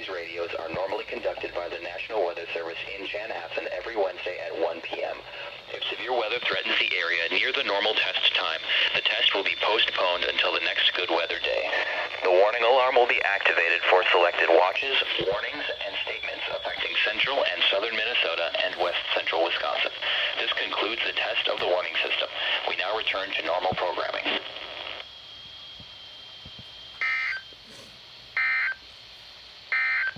These radios are normally conducted by the National Weather Service in Chanhassen every Wednesday at 1 p.m. If severe weather threatens the area near the normal test time, the test will be postponed until the next good weather day. The warning alarm will be activated for selected watches, warnings, and statements affecting central and southern Minnesota and west central Wisconsin. This concludes the test of the warning system. We now return to normal programming.